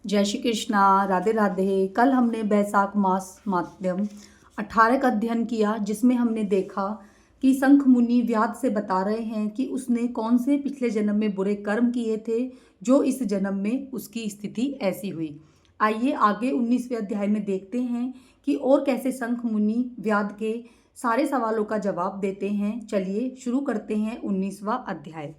जय श्री कृष्णा। राधे राधे। कल हमने बैसाख मास माध्यम 18 का अध्ययन किया, जिसमें हमने देखा कि शंख मुनि व्याध से बता रहे हैं कि उसने कौन से पिछले जन्म में बुरे कर्म किए थे जो इस जन्म में उसकी स्थिति ऐसी हुई। आइए आगे 19वें अध्याय में देखते हैं कि और कैसे शंख मुनि व्याध के सारे सवालों का जवाब देते हैं। चलिए शुरू करते हैं 19वां अध्याय।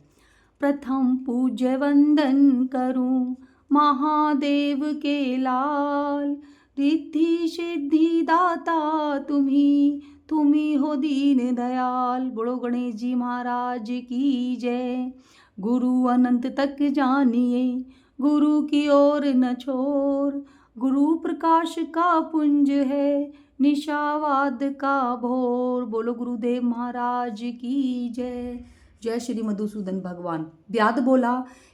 प्रथम पूज्य वंदन करूं महादेव के लाल, रिद्धि सिद्धि दाता तुम्ही हो दीन दयाल। बोलो गणेश जी महाराज की जय। गुरु अनंत तक जानिए, गुरु की ओर न छोर। गुरु प्रकाश का पुंज है, निशावाद का भोर। बोलो गुरुदेव महाराज की जय। जय श्री मधुसूदन भगवान। व्याध बोला,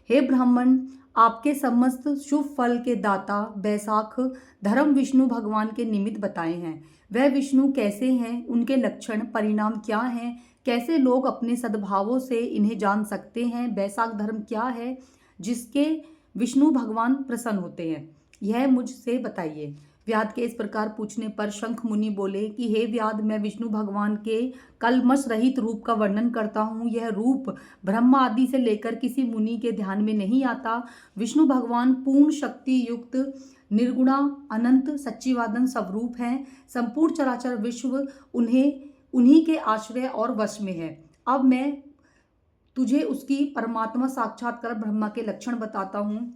हे ब्राह्मण, आपके समस्त शुभ फल के दाता बैसाख धर्म विष्णु भगवान के निमित्त बताए हैं। वह विष्णु कैसे हैं, उनके लक्षण परिणाम क्या हैं, कैसे लोग अपने सद्भावों से इन्हें जान सकते हैं। बैसाख धर्म क्या है जिसके विष्णु भगवान प्रसन्न होते हैं, यह मुझसे बताइए। व्याध के इस प्रकार पूछने पर शंख मुनि बोले कि हे व्याध, मैं विष्णु भगवान के कलमश रहित रूप का वर्णन करता हूँ। यह रूप ब्रह्मा आदि से लेकर किसी मुनि के ध्यान में नहीं आता। विष्णु भगवान पूर्ण शक्ति युक्त निर्गुणा अनंत सच्चिवादन स्वरूप हैं। संपूर्ण चराचर विश्व उन्हीं के आश्रय और वश में है। अब मैं तुझे उसकी परमात्मा साक्षात्कार ब्रह्मा के लक्षण बताता हूँ,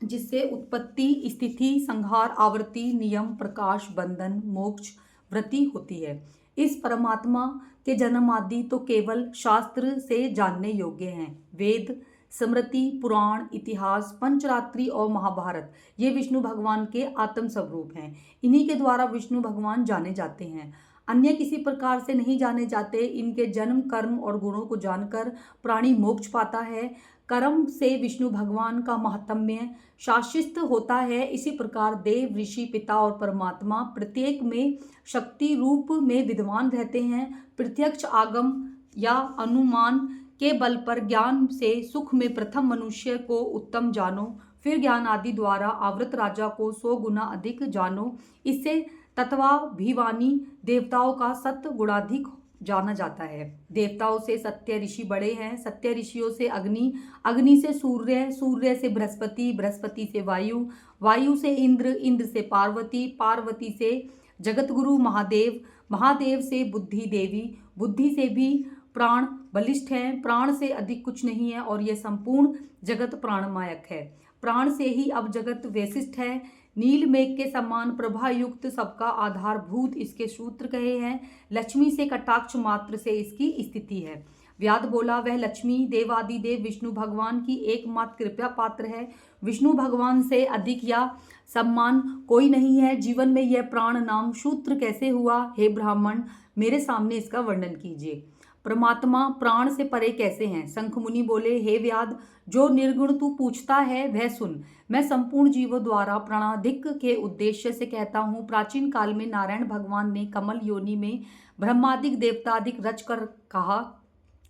जिससे उत्पत्ति, स्थिति, संहार, आवृत्ति, नियम, प्रकाश, बंधन, मोक्ष, वृत्ति होती है। इस परमात्मा के जन्म आदि तो केवल शास्त्र से जानने योग्य हैं। वेद, स्मृति, पुराण, इतिहास, पंचरात्रि और महाभारत ये विष्णु भगवान के आत्म स्वरूप हैं। इन्हीं के द्वारा विष्णु भगवान जाने जाते हैं, अन्य किसी प्रकार से नहीं जाने जाते। इनके जन्म, कर्म और गुणों को जानकर प्राणी मोक्ष पाता है। कर्म से विष्णु भगवान का महात्म्य शासित होता है। इसी प्रकार देव, ऋषि, पिता और परमात्मा प्रत्येक में शक्ति रूप में विद्वान रहते हैं। प्रत्यक्ष आगम या अनुमान के बल पर ज्ञान से सुख में प्रथम मनुष्य को उत्तम जानो, फिर ज्ञान आदि द्वारा आवृत राजा को 100 गुना अधिक जानो। इससे तत्वाभिमानी देवताओं का सत्य गुणाधिक जाना जाता है। देवताओं से सत्य ऋषि बड़े हैं, सत्य ऋषियों से अग्नि, अग्नि से सूर्य, सूर्य से बृहस्पति, बृहस्पति से वायु, वायु से इंद्र, इंद्र से पार्वती, पार्वती से जगत गुरु महादेव, महादेव से बुद्धि देवी, बुद्धि से भी प्राण बलिष्ठ हैं। प्राण से अधिक कुछ नहीं है और यह संपूर्ण जगत प्राणमायक है। प्राण से ही अब जगत वैशिष्ट है। नील मेघ के समान प्रभा युक्त, सबका आधारभूत इसके सूत्र कहे हैं। लक्ष्मी से कटाक्ष मात्र से इसकी स्थिति है। व्याध बोला, वह लक्ष्मी देवादिदेव विष्णु भगवान की एकमात्र कृपा पात्र है। विष्णु भगवान से अधिक या सम्मान कोई नहीं है। जीवन में यह प्राण नाम सूत्र कैसे हुआ? हे ब्राह्मण, मेरे सामने इसका वर्णन कीजिए। परमात्मा प्राण से परे कैसे हैं? शंख मुनि बोले, हे व्याध, जो निर्गुण तू पूछता है वह सुन। मैं संपूर्ण जीवों द्वारा प्राणाधिक के उद्देश्य से कहता हूँ। प्राचीन काल में नारायण भगवान ने कमल योनि में ब्रह्मादिक देवतादिक रच कर कहा,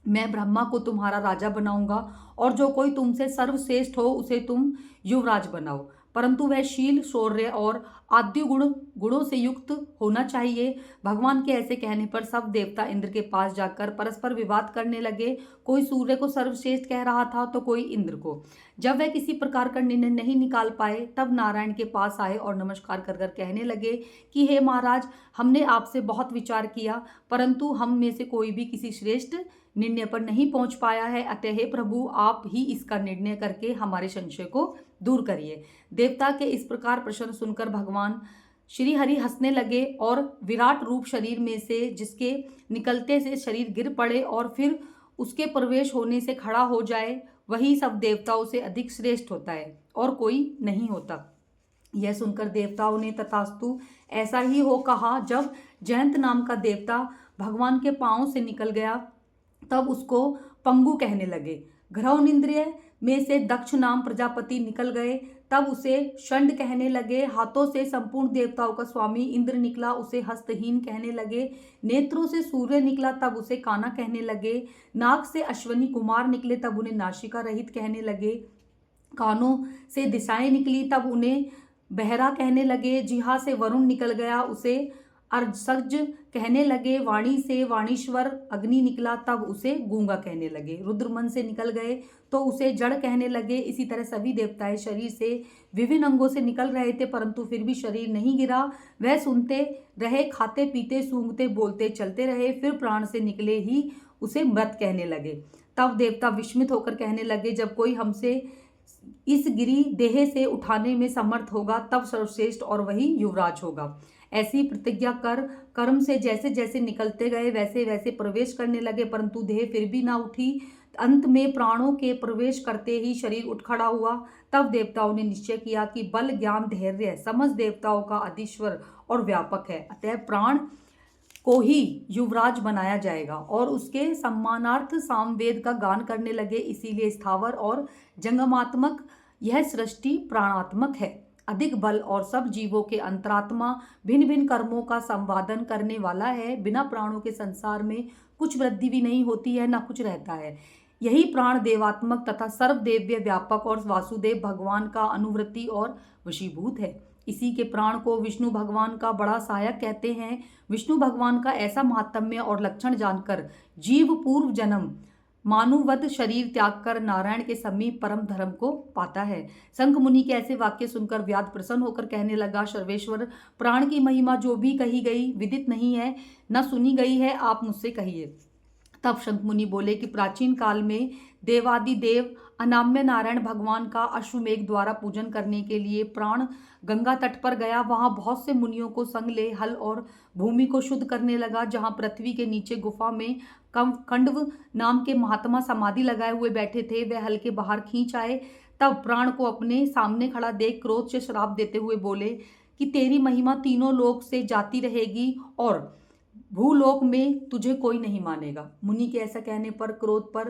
मैं ब्रह्मा को तुम्हारा राजा बनाऊंगा और जो कोई तुमसे सर्वश्रेष्ठ हो उसे तुम युवराज बनाओ, परंतु वह शील, शौर्य और आद्य गुणों से युक्त होना चाहिए। भगवान के ऐसे कहने पर सब देवता इंद्र के पास जाकर परस्पर विवाद करने लगे। कोई सूर्य को सर्वश्रेष्ठ कह रहा था तो कोई इंद्र को। जब वह किसी प्रकार का निर्णय नहीं निकाल पाए, तब नारायण के पास आए और नमस्कार कर कर कहने लगे कि हे महाराज, हमने आपसे बहुत विचार किया, परंतु हम में से कोई भी किसी श्रेष्ठ निर्णय पर नहीं पहुंच पाया है। अतः हे प्रभु, आप ही इसका निर्णय करके हमारे संशय को दूर करिए। देवता के इस प्रकार प्रश्न सुनकर भगवान श्री हरि हंसने लगे और विराट रूप शरीर में से जिसके निकलते से शरीर गिर पड़े और फिर उसके प्रवेश होने से खड़ा हो जाए, वही सब देवताओं से अधिक श्रेष्ठ होता है और कोई नहीं होता। यह सुनकर देवताओं ने तथास्तु ऐसा ही हो कहा। जब जयंत नाम का देवता भगवान के पांव से निकल गया, तब उसको पंगु कहने लगे। घ्रौनिंद्रिय में से दक्ष नाम प्रजापति निकल गए, तब उसे षंड कहने लगे। हाथों से संपूर्ण देवताओं का स्वामी इंद्र निकला, उसे हस्तहीन कहने लगे। नेत्रों से सूर्य निकला, तब उसे काना कहने लगे। नाक से अश्वनी कुमार निकले, तब उन्हें नासिका रहित कहने लगे। कानों से दिशाएं निकली तब उन्हें बहरा कहने लगे, जिहा से वरुण निकल गया उसे अर्सज कहने लगे, वाणी से वाणीश्वर अग्नि निकला तब उसे गूंगा कहने लगे, रुद्र मन से निकल गए तो उसे जड़ कहने लगे। इसी तरह सभी देवताएं शरीर से विभिन्न अंगों से निकल रहे थे, परंतु फिर भी शरीर नहीं गिरा। वह सुनते रहे, खाते पीते सूंघते बोलते चलते रहे, फिर प्राण से निकले ही उसे मृत कहने लगे। तब देवता विस्मित होकर कहने लगे, जब कोई हमसे इस गिरी देह से उठाने में समर्थ होगा तब सर्वश्रेष्ठ और वही युवराज होगा। ऐसी प्रतिज्ञा कर कर्म से जैसे जैसे निकलते गए वैसे वैसे प्रवेश करने लगे, परंतु देह फिर भी ना उठी। अंत में प्राणों के प्रवेश करते ही शरीर उठ खड़ा हुआ। तब देवताओं ने निश्चय किया कि बल ज्ञान धैर्य समस्त देवताओं का अधीश्वर और व्यापक है, अतः प्राण को ही युवराज बनाया जाएगा और उसके सम्मानार्थ सामवेद का गान करने लगे। इसीलिए स्थावर और जंगमात्मक यह सृष्टि प्राणात्मक है, अधिक बल और सब जीवों के अंतरात्मा भिन्न भिन्न कर्मों का संवादन करने वाला है। बिना प्राणों के संसार में कुछ वृद्धि भी नहीं होती है, ना कुछ रहता है। यही प्राण देवात्मक तथा सर्वदेव्य व्यापक और वासुदेव भगवान का अनुवृत्ति और वशीभूत है। इसी के प्राण को विष्णु भगवान का बड़ा सहायक कहते हैं। विष्णु भगवान का ऐसा महात्म्य और लक्षण जानकर जीव पूर्व जन्म मानुवद शरीर त्याग कर नारायण के समीप परम धर्म को पाता है। संघ मुनि के ऐसे वाक्य सुनकर व्याध प्रसन्न होकर कहने लगा, सर्वेश्वर, प्राण की महिमा जो भी कही गई विदित नहीं है, न सुनी गई है, आप मुझसे कहिए। तब शंख मुनि बोले कि प्राचीन काल में देवादि देव अनाम्य नारायण भगवान का अश्वमेघ द्वारा पूजन करने के लिए प्राण गंगा तट पर गया। वहां बहुत से मुनियों को संग ले हल और भूमि को शुद्ध करने लगा। जहां पृथ्वी के नीचे गुफा में कंडव नाम के महात्मा समाधि लगाए हुए बैठे थे, वे हल के बाहर खींच आए। तब प्राण को अपने सामने खड़ा देख क्रोध से श्राप देते हुए बोले कि तेरी महिमा तीनों लोक से जाती रहेगी और भूलोक में तुझे कोई नहीं मानेगा। मुनि के ऐसा कहने पर क्रोध पर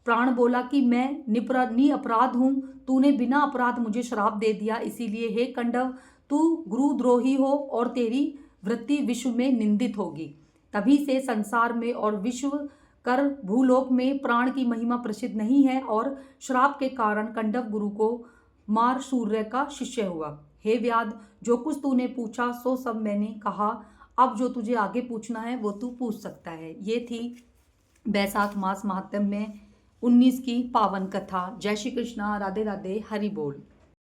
प्राण बोला कि मैं निअपराध हूँ, तूने बिना अपराध मुझे श्राप दे दिया, इसीलिए हे कंडव, तू गुरुद्रोही हो और तेरी वृत्ति विश्व में निंदित होगी। तभी से संसार में और विश्व कर भूलोक में प्राण की महिमा प्रसिद्ध नहीं है और श्राप के कारण कंडव गुरु को मार सूर्य का शिष्य हुआ। हे व्याध, जो कुछ तूने पूछा सो सब मैंने कहा, अब जो तुझे आगे पूछना है वो तू पूछ सकता है। ये थी बैसाख मास महात्म्य में 19 की पावन कथा। जय श्री कृष्णा, राधे राधे, हरि बोल।